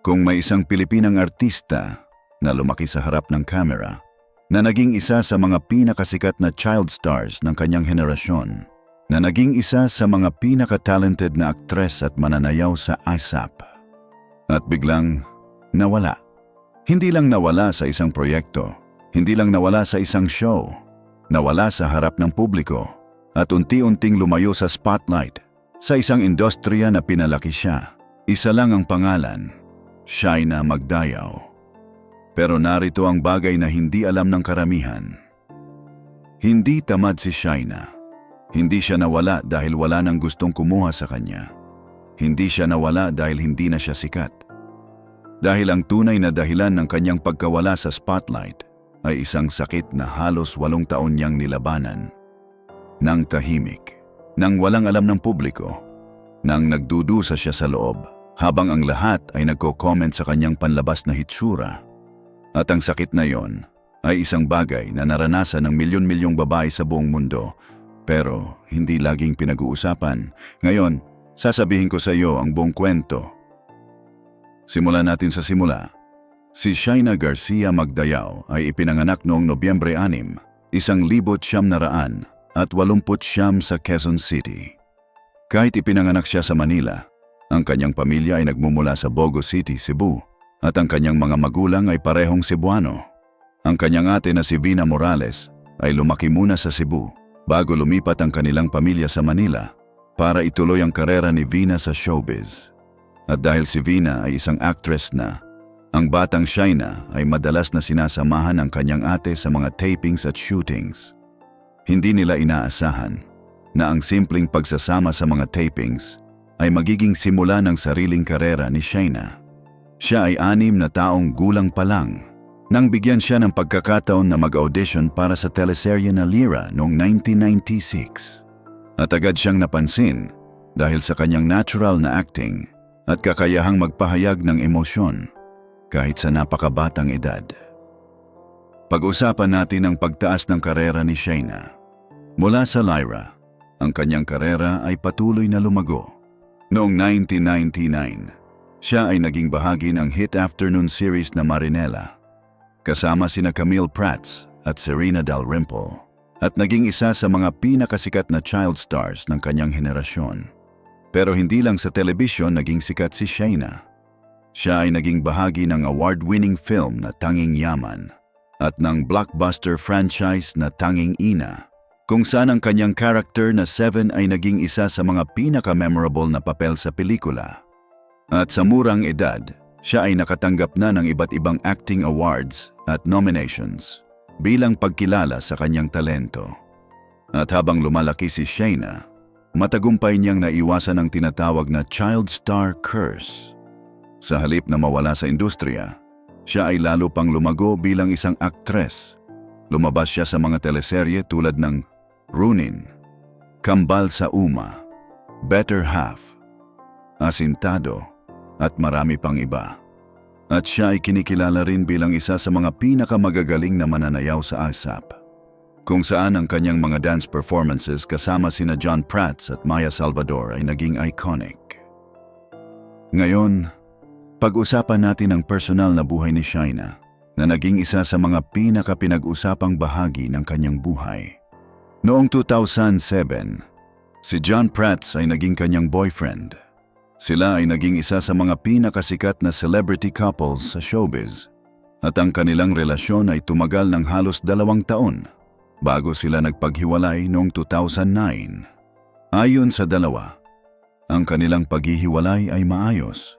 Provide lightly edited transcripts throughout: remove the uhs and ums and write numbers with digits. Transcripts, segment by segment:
Kung may isang Pilipinang artista na lumaki sa harap ng camera, na naging isa sa mga pinakasikat na child stars ng kanyang henerasyon, na naging isa sa mga pinaka-talented na aktres at mananayaw sa ASAP, at biglang nawala. Hindi lang nawala sa isang proyekto, hindi lang nawala sa isang show, nawala sa harap ng publiko, at unti-unting lumayo sa spotlight, sa isang industriya na pinalaki siya. Isa lang ang pangalan, Shaina Magdayaw. Pero narito ang bagay na hindi alam ng karamihan. Hindi tamad si Shaina. Hindi siya nawala dahil wala nang gustong kumuha sa kanya. Hindi siya nawala dahil hindi na siya sikat. Dahil ang tunay na dahilan ng kanyang pagkawala sa spotlight ay isang sakit na halos 8 taon niyang nilabanan. Nang tahimik, nang walang alam ng publiko, nang nagdudusa siya sa loob, habang ang lahat ay nagko-comment sa kanyang panlabas na hitsura. At ang sakit na yon ay isang bagay na naranasan ng milyon-milyong babae sa buong mundo, pero hindi laging pinag-uusapan. Ngayon, sasabihin ko sa iyo ang buong kwento. Simulan natin sa simula. Si Shaina Garcia Magdayaw ay ipinanganak noong Nobyembre 6, 1989 sa Quezon City. Kahit ipinanganak siya sa Manila, ang kanyang pamilya ay nagmumula sa Bogo City, Cebu, at ang kanyang mga magulang ay parehong Cebuano. Ang kanyang ate na si Vina Morales ay lumaki muna sa Cebu bago lumipat ang kanilang pamilya sa Manila para ituloy ang karera ni Vina sa showbiz. At dahil si Vina ay isang actress na, ang batang Shaina ay madalas na sinasamahan ng kanyang ate sa mga tapings at shootings. Hindi nila inaasahan na ang simpleng pagsasama sa mga tapings ay magiging simula ng sariling karera ni Shaina. Siya ay 6 na taong gulang pa lang nang bigyan siya ng pagkakataon na mag-audition para sa teleserye na Lira noong 1996. At agad siyang napansin dahil sa kanyang natural na acting at kakayahang magpahayag ng emosyon kahit sa napakabatang edad. Pag-usapan natin ang pagtaas ng karera ni Shaina. Mula sa Lyra, ang kanyang karera ay patuloy na lumago. Noong 1999, siya ay naging bahagi ng hit afternoon series na Marinela, kasama sina Camille Prats at Serena Dalrymple, at naging isa sa mga pinakasikat na child stars ng kanyang henerasyon. Pero hindi lang sa telebisyon naging sikat si Shaina. Siya ay naging bahagi ng award-winning film na Tanging Yaman at ng blockbuster franchise na Tanging Ina, kung saan ang kanyang character na Seven ay naging isa sa mga pinaka-memorable na papel sa pelikula. At sa murang edad, siya ay nakatanggap na ng iba't ibang acting awards at nominations bilang pagkilala sa kanyang talento. At habang lumalaki si Shaina, matagumpay niyang naiwasan ang tinatawag na child star curse. Sa halip na mawala sa industriya, siya ay lalo pang lumago bilang isang aktres. Lumabas siya sa mga teleserye tulad ng Runin, Kambal sa Uma, Better Half, Asintado, at marami pang iba. At siya ay kinikilala rin bilang isa sa mga pinakamagagaling na mananayaw sa ASAP, kung saan ang kanyang mga dance performances kasama sina John Prats at Maya Salvador ay naging iconic. Ngayon, pag-usapan natin ang personal na buhay ni Shaina na naging isa sa mga pinaka-pinag-usapang bahagi ng kanyang buhay. Noong 2007, si John Prats ay naging kanyang boyfriend. Sila ay naging isa sa mga pinakasikat na celebrity couples sa showbiz at ang kanilang relasyon ay tumagal ng halos 2 taon bago sila nagpaghiwalay noong 2009. Ayon sa dalawa, ang kanilang paghihiwalay ay maayos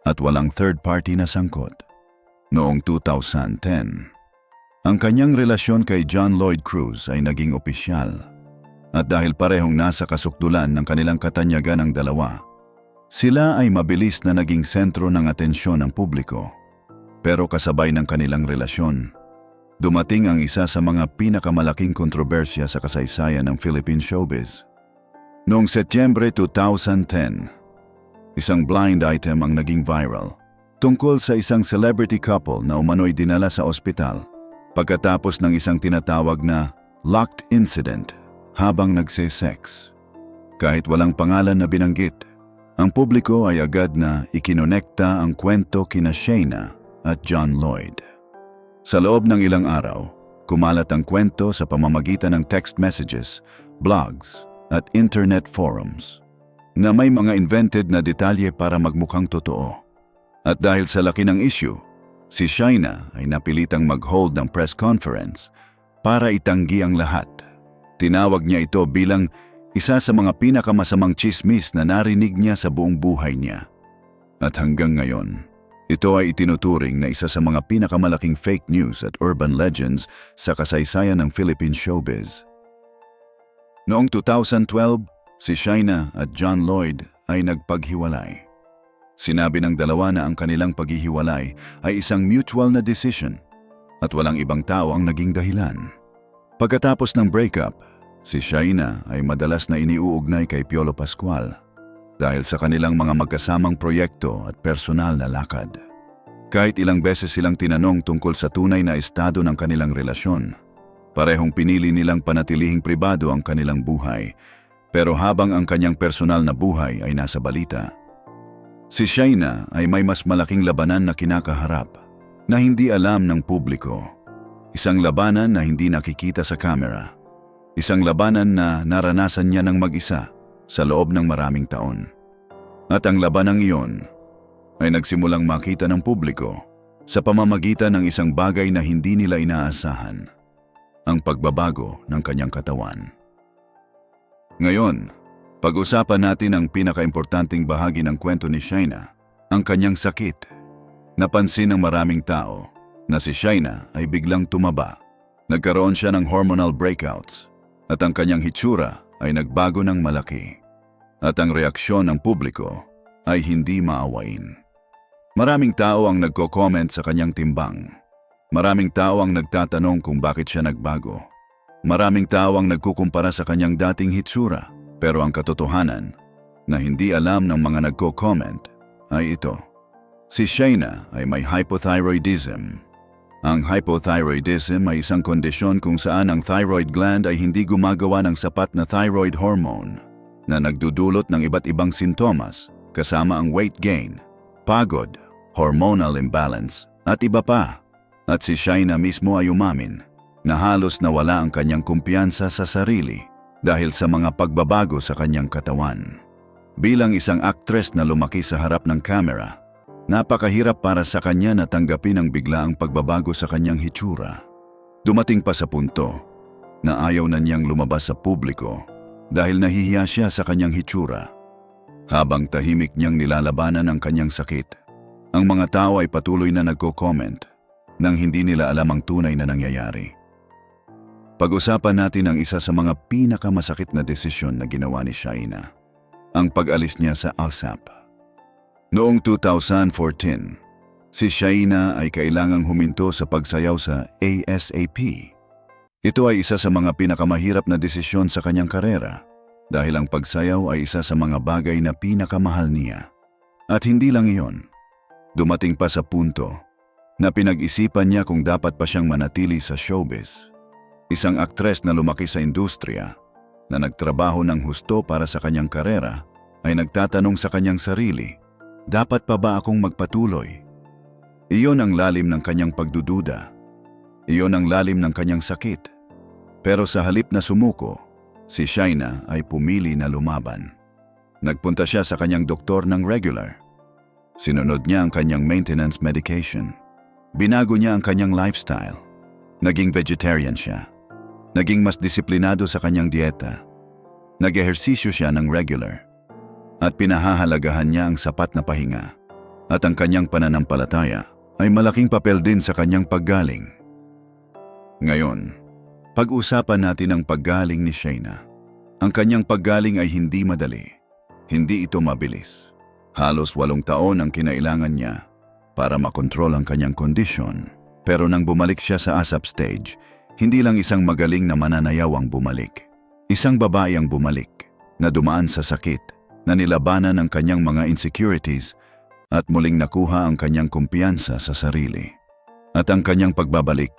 at walang third party na sangkot. Noong 2010, ang kanyang relasyon kay John Lloyd Cruz ay naging opisyal at dahil parehong nasa kasukdulan ng kanilang katanyagan ang dalawa, sila ay mabilis na naging sentro ng atensyon ng publiko. Pero kasabay ng kanilang relasyon, dumating ang isa sa mga pinakamalaking kontrobersya sa kasaysayan ng Philippine showbiz. Noong Setyembre 2010, isang blind item ang naging viral tungkol sa isang celebrity couple na umano'y dinala sa ospital pagkatapos ng isang tinatawag na locked incident habang nagse-sex. Kahit walang pangalan na binanggit, Ang publiko ay agad na ikinonekta ang kwento kina Shayna at John Lloyd. Sa loob ng ilang araw, kumalat ang kwento sa pamamagitan ng text messages, blogs, at internet forums na may mga invented na detalye para magmukhang totoo. At dahil sa laki ng issue, si Shayna ay napilitang mag-hold ng press conference para itanggi ang lahat. Tinawag niya ito bilang isa sa mga pinakamasamang chismis na narinig niya sa buong buhay niya. At hanggang ngayon, ito ay itinuturing na isa sa mga pinakamalaking fake news at urban legends sa kasaysayan ng Philippine showbiz. Noong 2012, si Shayna at John Lloyd ay nagpaghiwalay. Sinabi ng dalawa na ang kanilang paghihiwalay ay isang mutual na decision at walang ibang tao ang naging dahilan. Pagkatapos ng breakup, si Shayna ay madalas na iniuugnay kay Piolo Pascual dahil sa kanilang mga magkasamang proyekto at personal na lakad. Kahit ilang beses silang tinanong tungkol sa tunay na estado ng kanilang relasyon, parehong pinili nilang panatilihing pribado ang kanilang buhay, pero habang ang kanyang personal na buhay ay nasa balita. Si Shayna ay may mas malaking labanan na kinakaharap na hindi alam ng publiko. Isang labanan na hindi nakikita sa kamera. Isang labanan na naranasan niya ng mag-isa sa loob ng maraming taon. At ang labanang iyon ay nagsimulang makita ng publiko sa pamamagitan ng isang bagay na hindi nila inaasahan, ang pagbabago ng kanyang katawan. Ngayon, pag-usapan natin ang pinakaimportanteng bahagi ng kwento ni Shayna, ang kanyang sakit. Napansin ng maraming tao na si Shayna ay biglang tumaba. Nagkaroon siya ng hormonal breakouts at ang kanyang hitsura ay nagbago ng malaki. At ang reaksyon ng publiko ay hindi maawain. Maraming tao ang nagko-comment sa kanyang timbang. Maraming tao ang nagtatanong kung bakit siya nagbago. Maraming tao ang nagkukumpara sa kanyang dating hitsura. Pero ang katotohanan na hindi alam ng mga nagko-comment ay ito. Si Shayna ay may hypothyroidism. Ang hypothyroidism ay isang kondisyon kung saan ang thyroid gland ay hindi gumagawa ng sapat na thyroid hormone na nagdudulot ng iba't ibang sintomas kasama ang weight gain, pagod, hormonal imbalance at iba pa. At si Shayna mismo ay umamin na halos nawala ang kanyang kumpiyansa sa sarili dahil sa mga pagbabago sa kanyang katawan. Bilang isang actress na lumaki sa harap ng kamera, napakahirap para sa kanya na tanggapin ang biglaang pagbabago sa kanyang hitsura. Dumating pa sa punto na ayaw na niyang lumabas sa publiko dahil nahihiya siya sa kanyang hitsura. Habang tahimik niyang nilalabanan ang kanyang sakit, ang mga tao ay patuloy na nagko-comment nang hindi nila alam ang tunay na nangyayari. Pag-usapan natin ang isa sa mga pinakamasakit na desisyon na ginawa ni Shayna, ang pag-alis niya sa ASAP. Noong 2014, si Shayna ay kailangang huminto sa pagsayaw sa ASAP. Ito ay isa sa mga pinakamahirap na desisyon sa kanyang karera dahil ang pagsayaw ay isa sa mga bagay na pinakamahal niya. At hindi lang iyon, dumating pa sa punto na pinag-isipan niya kung dapat pa siyang manatili sa showbiz. Isang aktres na lumaki sa industriya na nagtrabaho ng husto para sa kanyang karera ay nagtatanong sa kanyang sarili, dapat pa ba akong magpatuloy? Iyon ang lalim ng kanyang pagdududa. Iyon ang lalim ng kanyang sakit. Pero sa halip na sumuko, si Shayna ay pumili na lumaban. Nagpunta siya sa kanyang doktor ng regular. Sinunod niya ang kanyang maintenance medication. Binago niya ang kanyang lifestyle. Naging vegetarian siya. Naging mas disiplinado sa kanyang dieta. Nag-ehersisyo siya ng regular. At pinahahalagahan niya ang sapat na pahinga. At ang kanyang pananampalataya ay malaking papel din sa kanyang paggaling. Ngayon, pag-usapan natin ang paggaling ni Shayna. Ang kanyang paggaling ay hindi madali. Hindi ito mabilis. Halos 8 taon ang kinailangan niya para makontrol ang kanyang kondisyon. Pero nang bumalik siya sa ASAP stage, hindi lang isang magaling na mananayaw ang bumalik. Isang babae ang bumalik na dumaan sa sakit, na nilabanan ang kanyang mga insecurities at muling nakuha ang kanyang kumpiyansa sa sarili. At ang kanyang pagbabalik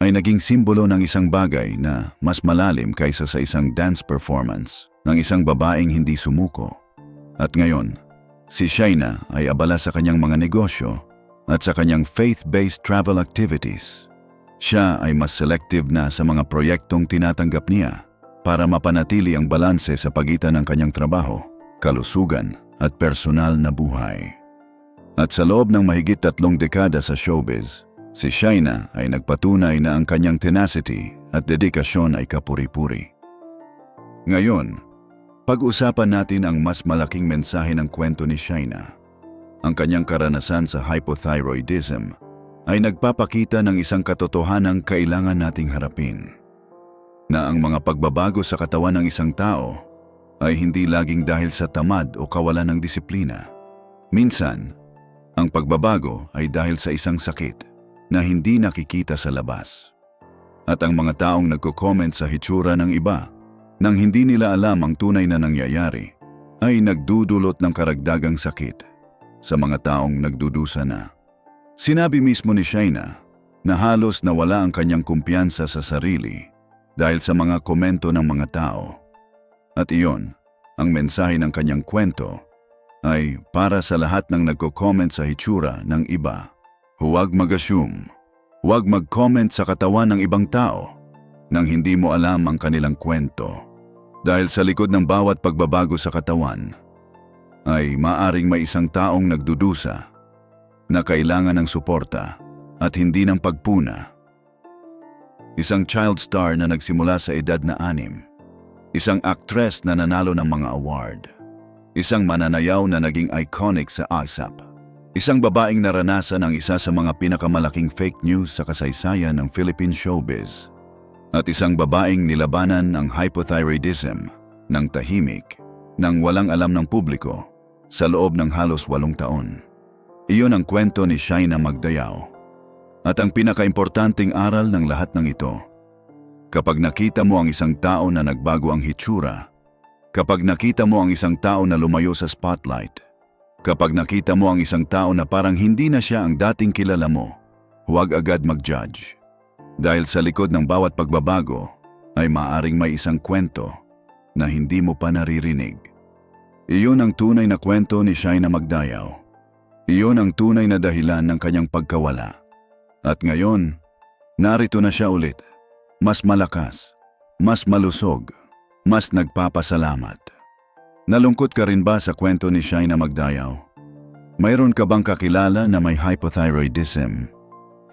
ay naging simbolo ng isang bagay na mas malalim kaysa sa isang dance performance ng isang babaeng hindi sumuko. At ngayon, Si Shaina ay abala sa kanyang mga negosyo at sa kanyang faith-based travel activities. Siya ay mas selective na sa mga proyektong tinatanggap niya para mapanatili ang balanse sa pagitan ng kanyang trabaho, kalusugan at personal na buhay. At sa loob ng mahigit 3 dekada sa showbiz, si Shaina ay nagpatunay na ang kanyang tenacity at dedikasyon ay kapuri-puri. Ngayon, pag-usapan natin ang mas malaking mensahe ng kwento ni Shaina. Ang kanyang karanasan sa hypothyroidism ay nagpapakita ng isang katotohanang kailangan nating harapin. Na ang mga pagbabago sa katawan ng isang tao ay hindi laging dahil sa tamad o kawalan ng disiplina. Minsan, ang pagbabago ay dahil sa isang sakit na hindi nakikita sa labas. At ang mga taong nagko-comment sa hitsura ng iba nang hindi nila alam ang tunay na nangyayari ay nagdudulot ng karagdagang sakit sa mga taong nagdudusa na. Sinabi mismo ni Shaina na halos nawala ang kanyang kumpiyansa sa sarili dahil sa mga komento ng mga tao. At iyon, ang mensahe ng kanyang kwento ay para sa lahat ng nagko-comment sa hitsura ng iba. Huwag mag-assume, huwag mag-comment sa katawan ng ibang tao nang hindi mo alam ang kanilang kwento. Dahil sa likod ng bawat pagbabago sa katawan ay maaring may isang taong nagdudusa na kailangan ng suporta at hindi ng pagpuna. Isang child star na nagsimula sa edad na 6. Isang actress na nanalo ng mga award. Isang mananayaw na naging iconic sa ASAP. Isang babaeng naranasan ang isa sa mga pinakamalaking fake news sa kasaysayan ng Philippine showbiz. At isang babaeng nilabanan ang hypothyroidism ng tahimik nang walang alam ng publiko sa loob ng halos 8 taon. Iyon ang kwento ni Shaina Magdayao. At ang pinakaimportanteng aral ng lahat ng ito, kapag nakita mo ang isang tao na nagbago ang hitsura, kapag nakita mo ang isang tao na lumayo sa spotlight, kapag nakita mo ang isang tao na parang hindi na siya ang dating kilala mo, huwag agad mag-judge. Dahil sa likod ng bawat pagbabago ay maaring may isang kwento na hindi mo pa naririnig. Iyon ang tunay na kwento ni Shaina Magdayao. Iyon ang tunay na dahilan ng kanyang pagkawala. At ngayon, narito na siya ulit. Mas malakas, mas malusog, mas nagpapasalamat. Nalungkot ka rin ba sa kwento ni Shaina Magdayao? Mayroon ka bang kakilala na may hypothyroidism?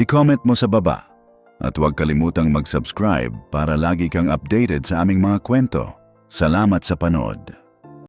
I-comment mo sa baba. At huwag kalimutang mag-subscribe para lagi kang updated sa aming mga kwento. Salamat sa panood.